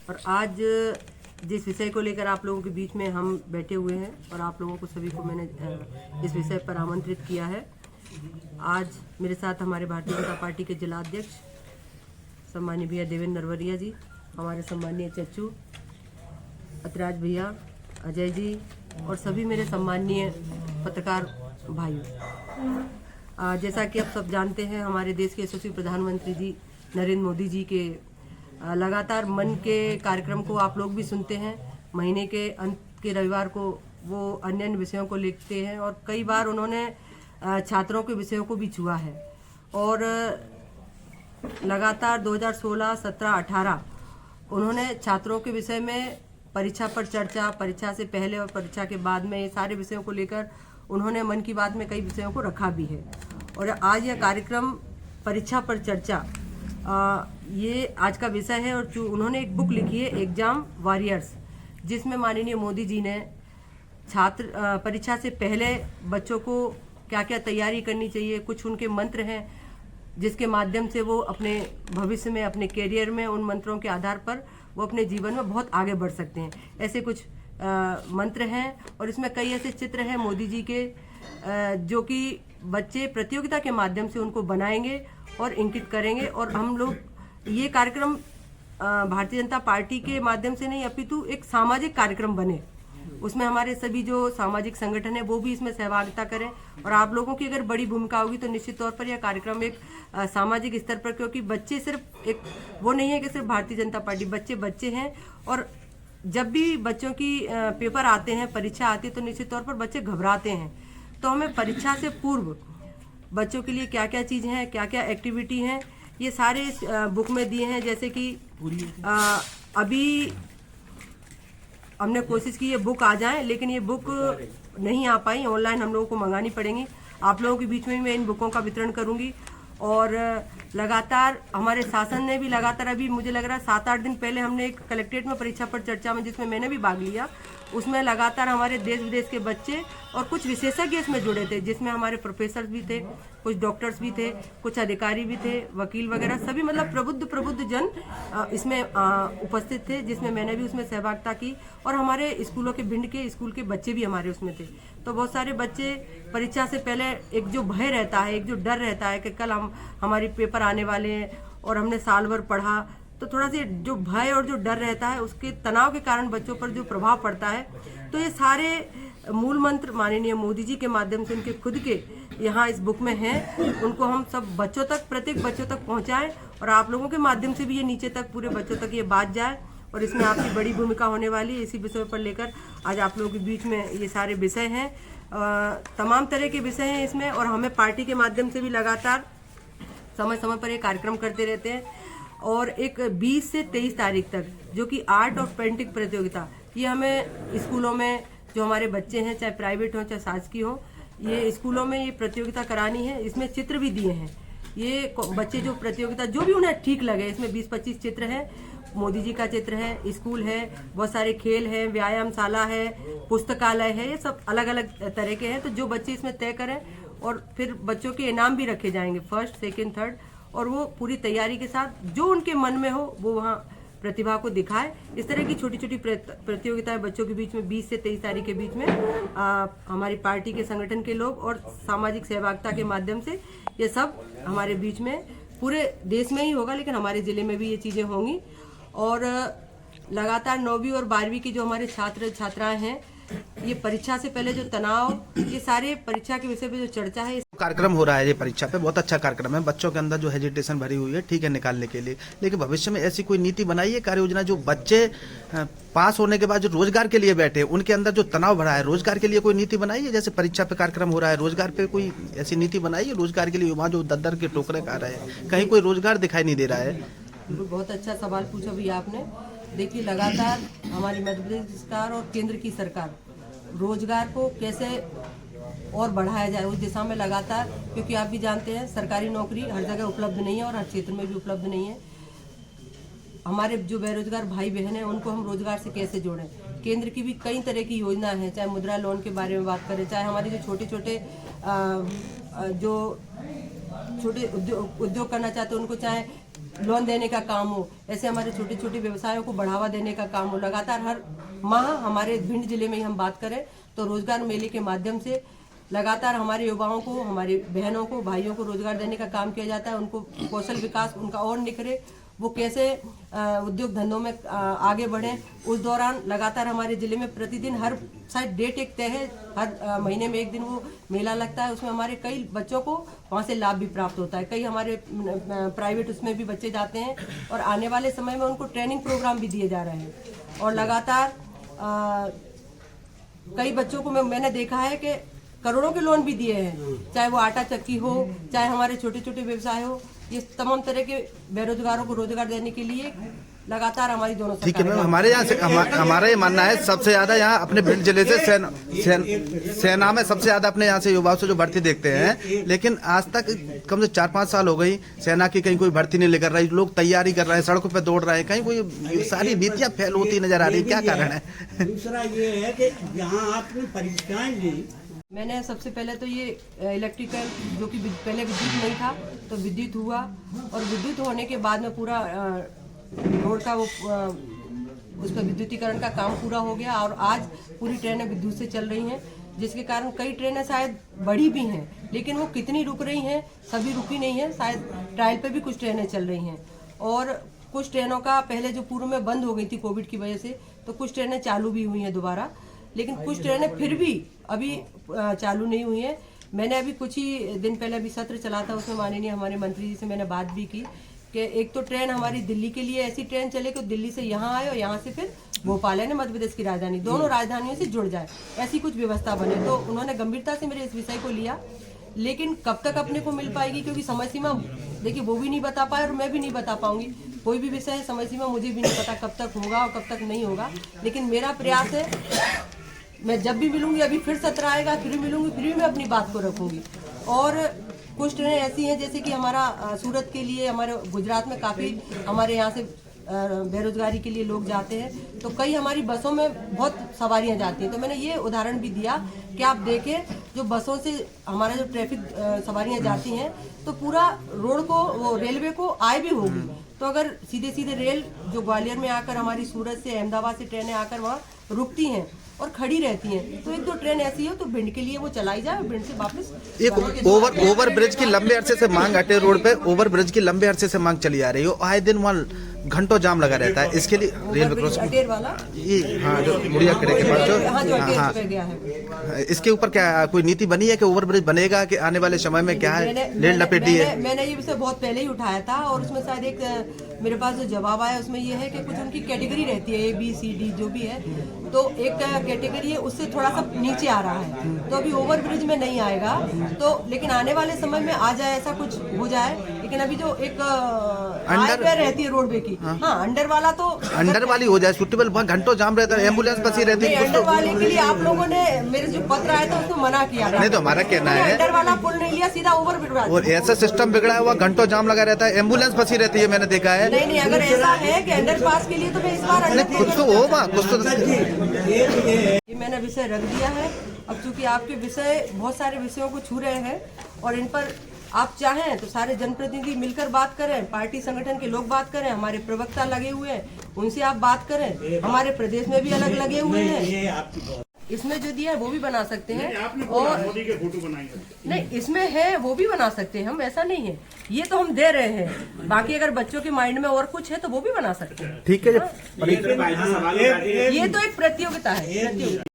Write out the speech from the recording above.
और आज जिस विषय को लेकर आप लोगों के बीच में हम बैठे हुए हैं और आप लोगों को सभी को मैंने इस विषय पर आमंत्रित किया है। आज मेरे साथ हमारे भारतीय जनता पार्टी के जिला अध्यक्ष सम्मानीय भैया देवेंद्र नरवरिया जी, हमारे सम्मानीय चच्चू अतराज भैया, अजय जी और सभी मेरे सम्मानीय पत्रकार भाइयों। जैसा कि आप सब जानते हैं, हमारे देश के यशस्वी प्रधानमंत्री जी नरेंद्र मोदी जी के लगातार मन के कार्यक्रम को आप लोग भी सुनते हैं। महीने के अंत के रविवार को वो अन्य अन्य विषयों को लिखते हैं और कई बार उन्होंने छात्रों के विषयों को भी छुआ है और लगातार 2016, 17, 18 उन्होंने छात्रों के विषय में परीक्षा पर चर्चा, परीक्षा से पहले और परीक्षा के बाद में ये सारे विषयों को लेकर उन्होंने मन की बात में कई विषयों को रखा भी है। और आज यह कार्यक्रम परीक्षा पर चर्चा ये आज का विषय है। और जो उन्होंने एक बुक लिखी है एग्जाम वॉरियर्स, जिसमें माननीय मोदी जी ने छात्र परीक्षा से पहले बच्चों को क्या क्या तैयारी करनी चाहिए, कुछ उनके मंत्र हैं जिसके माध्यम से वो अपने भविष्य में, अपने कैरियर में उन मंत्रों के आधार पर वो अपने जीवन में बहुत आगे बढ़ सकते हैं। ऐसे कुछ मंत्र हैं और इसमें कई ऐसे चित्र हैं मोदी जी के जो कि बच्चे प्रतियोगिता के माध्यम से उनको बनाएंगे और इंकित करेंगे। और हम लोग ये कार्यक्रम भारतीय जनता पार्टी के माध्यम से नहीं अपितु एक सामाजिक कार्यक्रम बने, उसमें हमारे सभी जो सामाजिक संगठन है वो भी इसमें सहभागिता करें। और आप लोगों की अगर बड़ी भूमिका होगी तो निश्चित तौर पर यह कार्यक्रम एक सामाजिक स्तर पर, क्योंकि बच्चे सिर्फ एक वो नहीं है कि सिर्फ भारतीय जनता पार्टी, बच्चे हैं। और जब भी बच्चों की पेपर आते हैं, परीक्षा आती है तो निश्चित तौर पर बच्चे घबराते हैं। तो हमें परीक्षा से पूर्व बच्चों के लिए क्या क्या चीज़ें हैं, क्या क्या एक्टिविटी हैं, ये सारे इस बुक में दिए हैं। जैसे कि अभी हमने कोशिश की ये बुक आ जाए, लेकिन ये बुक नहीं आ पाई, ऑनलाइन हम लोगों को मंगानी पड़ेंगी। आप लोगों के बीच में मैं इन बुकों का वितरण करूंगी। और लगातार हमारे शासन ने भी लगातार, अभी मुझे लग रहा है 7-8 दिन पहले हमने एक कलेक्ट्रेट में परीक्षा पर चर्चा में, जिसमें मैंने भी भाग लिया, उसमें लगातार हमारे देश विदेश के बच्चे और कुछ विशेषज्ञ इसमें जुड़े थे, जिसमें हमारे प्रोफेसर भी थे, कुछ डॉक्टर्स भी थे, कुछ अधिकारी भी थे, वकील वगैरह सभी, मतलब प्रबुद्ध जन इसमें उपस्थित थे, जिसमें मैंने भी उसमें सहभागिता की। और हमारे स्कूलों के भिंड के स्कूल के बच्चे भी हमारे उसमें थे। तो बहुत सारे बच्चे परीक्षा से पहले एक जो भय रहता है, एक जो डर रहता है कि कल हमारी पेपर आने वाले हैं और हमने साल भर पढ़ा, तो थोड़ा सा जो भय और जो डर रहता है उसके तनाव के कारण बच्चों पर जो प्रभाव पड़ता है, तो ये सारे मूल मंत्र माननीय मोदी जी के माध्यम से उनके खुद के यहाँ इस बुक में हैं, उनको हम सब बच्चों तक, प्रत्येक बच्चों तक पहुँचाएं और आप लोगों के माध्यम से भी ये नीचे तक पूरे बच्चों तक ये बात जाए। और इसमें आपकी बड़ी भूमिका होने वाली है। इसी विषय पर लेकर आज आप लोगों के बीच में ये सारे विषय हैं, तमाम तरह के विषय हैं इसमें। और हमें पार्टी के माध्यम से भी लगातार समय समय पर ये कार्यक्रम करते रहते हैं। और एक 20 से 23 तारीख तक जो कि आर्ट और पेंटिंग प्रतियोगिता, ये हमें स्कूलों में जो हमारे बच्चे हैं, चाहे प्राइवेट हो चाहे शासकीय हो, ये स्कूलों में ये प्रतियोगिता करानी है। इसमें चित्र भी दिए हैं, ये बच्चे जो प्रतियोगिता जो भी उन्हें ठीक लगे, इसमें 20-25 चित्र हैं। मोदी जी का चित्र है, स्कूल है, बहुत सारे खेल हैं, व्यायामशाला है, पुस्तकालय है, ये सब अलग अलग तरह के हैं। तो जो बच्चे इसमें तय करें और फिर बच्चों के इनाम भी रखे जाएंगे, 1st, 2nd, 3rd, और वो पूरी तैयारी के साथ जो उनके मन में हो वो वहाँ प्रतिभा को दिखाए। इस तरह की छोटी छोटी प्रतियोगिताएं बच्चों के बीच में 20 से 23 तारीख के बीच में हमारी पार्टी के संगठन के लोग और सामाजिक सहभागिता के माध्यम से ये सब हमारे बीच में, पूरे देश में ही होगा लेकिन हमारे जिले में भी ये चीज़ें होंगी। और लगातार 9वीं और 12वीं की जो हमारे छात्र छात्राएं हैं, ये परीक्षा से पहले जो तनाव, ये सारे परीक्षा के विषय पे जो चर्चा है, कार्यक्रम हो रहा है ये परीक्षा पे, बहुत अच्छा कार्यक्रम है। बच्चों के अंदर जो हेजिटेशन भरी हुई है, ठीक है, निकालने के लिए, लेकिन भविष्य में ऐसी कोई नीति बनाई है, कार्य योजना, जो बच्चे पास होने के बाद जो रोजगार के लिए बैठे उनके अंदर जो तनाव बढ़ा है, रोजगार के लिए कोई नीति बनाई है? जैसे परीक्षा पे कार्यक्रम हो रहा है, रोजगार पे कोई ऐसी नीति बनाई है रोजगार के लिए? वहाँ जो दर के टोकरे खा रहे हैं, कहीं कोई रोजगार दिखाई नहीं दे रहा है। बहुत अच्छा सवाल पूछा भैया आपने। देखिए, लगातार हमारी मध्य प्रदेश सरकार और केंद्र की सरकार रोजगार को कैसे और बढ़ाया जाए उस दिशा में लगातार, क्योंकि आप भी जानते हैं सरकारी नौकरी हर जगह उपलब्ध नहीं है और हर क्षेत्र में भी उपलब्ध नहीं है। हमारे जो बेरोजगार भाई बहन हैं उनको हम रोजगार से कैसे जोड़ें। केंद्र की भी कई तरह की योजना है, चाहे मुद्रा लोन के बारे में बात करें, चाहे हमारे जो छोटे छोटे उद्योग करना चाहते हैं उनको, चाहे लोन देने का काम हो, ऐसे हमारे छोटे छोटे व्यवसायों को बढ़ावा देने का काम हो। लगातार हर माह हमारे भिंड जिले में ही हम बात करें तो रोजगार मेले के माध्यम से लगातार हमारे युवाओं को, हमारी बहनों को, भाइयों को रोजगार देने का काम किया जाता है। उनको कौशल विकास उनका और निखरे, वो कैसे उद्योग धंधों में आगे बढ़े। उस दौरान लगातार हमारे जिले में प्रतिदिन हर शायद डेट एक तय है, हर महीने में एक दिन वो मेला लगता है। उसमें हमारे कई बच्चों को वहाँ से लाभ भी प्राप्त होता है। कई हमारे प्राइवेट उसमें भी बच्चे जाते हैं और आने वाले समय में उनको ट्रेनिंग प्रोग्राम भी दिए जा रहे हैं। और लगातार कई बच्चों को मैंने देखा है कि करोड़ों के लोन भी दिए हैं, चाहे वो आटा चक्की हो, चाहे हमारे छोटे छोटे व्यवसाय हो। ये तमाम तरह के बेरोजगारों को रोजगार देने के लिए लगातार हमारी दोनों ठीक है मैम, हमारे यहाँ से हमारा ये मानना है सबसे ज्यादा यहाँ अपने भिंड जिले से सेना में सबसे ज्यादा अपने यहाँ से युवाओं से जो भर्ती देखते हैं, लेकिन आज तक कम से 4-5 साल हो गई सेना की कहीं कोई भर्ती नहीं लेकर रही। लोग तैयारी कर रहे हैं, सड़कों पे दौड़ रहे हैं, कहीं कोई सारी नीतियां फेल होती नजर आ रही, क्या कारण है? दूसरा ये है कि यहाँ आपने परीक्षाएं दी, मैंने सबसे पहले तो ये इलेक्ट्रिकल, जो कि पहले विद्युत नहीं था तो विद्युत हुआ, और विद्युत होने के बाद में पूरा रोड का वो उसका विद्युतीकरण का काम पूरा हो गया और आज पूरी ट्रेनें विद्युत से चल रही हैं, जिसके कारण कई ट्रेनें शायद बढ़ी भी हैं, लेकिन वो कितनी रुक रही हैं, सभी रुकी नहीं है। शायद ट्रायल पे भी कुछ ट्रेनें चल रही हैं और कुछ ट्रेनों का पहले जो पूर्व में बंद हो गई थी कोविड की वजह से, तो कुछ ट्रेनें चालू भी हुई हैं दोबारा, लेकिन कुछ ट्रेनें फिर भी अभी चालू नहीं हुई हैं। मैंने अभी कुछ ही दिन पहले अभी सत्र चला था, उसमें माननीय हमारे मंत्री जी से मैंने बात भी की कि एक तो ट्रेन हमारी दिल्ली के लिए ऐसी ट्रेन चले कि दिल्ली से यहाँ आए और यहाँ से फिर भोपाल है ना मध्य प्रदेश की राजधानी, दोनों राजधानियों से जुड़ जाए, ऐसी कुछ व्यवस्था बने। तो उन्होंने गंभीरता से मेरे इस विषय को लिया, लेकिन कब तक अपने को मिल पाएगी, क्योंकि समय सीमा देखिए वो भी नहीं बता पाए और मैं भी नहीं बता पाऊंगी। कोई भी विषय है, समय सीमा मुझे भी नहीं पता कब तक होगा और कब तक नहीं होगा, लेकिन मेरा प्रयास है, मैं जब भी मिलूंगी, अभी फिर सत्र आएगा, फिर मिलूंगी, फिर भी मैं अपनी बात को रखूंगी। और कुछ ट्रेनें ऐसी हैं जैसे कि हमारा सूरत के लिए, हमारे गुजरात में काफ़ी हमारे यहाँ से बेरोजगारी के लिए लोग जाते हैं, तो कई हमारी बसों में बहुत सवारियां जाती हैं। तो मैंने ये उदाहरण भी दिया कि आप देखें, जो बसों से हमारा जो ट्रैफिक सवारियां जाती हैं, तो पूरा रोड को, वो रेलवे को आय भी होगी। तो अगर सीधे सीधे रेल जो ग्वालियर में आकर हमारी सूरत से, अहमदाबाद से ट्रेनें आकर वहाँ रुकती हैं और खड़ी रहती हैं, तो एक दो ट्रेन ऐसी हो तो भिंड के लिए वो चलाई जाए और भिंड से वापस। एक ओवर ब्रिज की लंबे अरसे से मांग हटे रोड पे, ओवर ब्रिज की लंबे अरसे से मांग चली आ रही है, आए दिन वहाँ घंटों जाम लगा रहता है। इसके लिए रेलवे क्रॉस अटेर वाला, ये हाँ, जो मुड़िया करे के पास जो हाँ, गया है, इसके ऊपर क्या कोई नीति बनी है कि ओवर ब्रिज बनेगा कि आने वाले समय में क्या है रेल लपेटी है? मैंने ये विषय बहुत पहले ही उठाया था और उसमें शायद एक मेरे पास जो जवाब आया उसमें ये है कि कुछ उनकी कैटेगरी रहती है, ABCD जो भी है, तो एक कैटेगरी है उससे थोड़ा सा नीचे आ रहा है, तो अभी ओवर ब्रिज में नहीं आएगा, तो लेकिन आने वाले समय में आ जाए, ऐसा कुछ हो जाए। लेकिन अभी जो एक अंडर पे रहती है रोडवे की, हाँ अंडर वाला, तो अंडर वाली हो जाए सुटेबल, वहाँ घंटों जाम रहता है, एम्बुलेंस फंसी रहती है। अंडर वाले के लिए आप लोगों ने मेरे जो पत्र आया था उसमें मना किया, नहीं तो हमारा कहना है अंडर वाला पुल नहीं लिया, सीधा ओवर ब्रिज। और ऐसा सिस्टम बिगड़ा है, वहाँ घंटों जाम लगा रहता है, एम्बुलेंस फंसी रहती है, मैंने देखा है। नहीं, अगर ऐसा है कि अंडर पास के लिए तो मैं इस बार कुछ तो होगा, कुछ तो ये मैंने विषय रख दिया है। अब चूंकि आपके विषय बहुत सारे विषयों को छू रहे हैं और इन पर आप चाहें तो सारे जनप्रतिनिधि मिलकर बात करें, पार्टी संगठन के लोग बात करें, हमारे प्रवक्ता लगे हुए हैं उनसे आप बात करें, हमारे प्रदेश में भी अलग लगे हुए हैं। इसमें जो दिया है वो भी बना सकते हैं, और मोदी के फोटो बनाएंगे, नहीं इसमें है वो भी बना सकते हैं हम, ऐसा नहीं है, ये तो हम दे रहे हैं। बाकी अगर बच्चों के माइंड में और कुछ है तो वो भी बना सकते हैं। ठीक है, ये तो एक प्रतियोगिता है।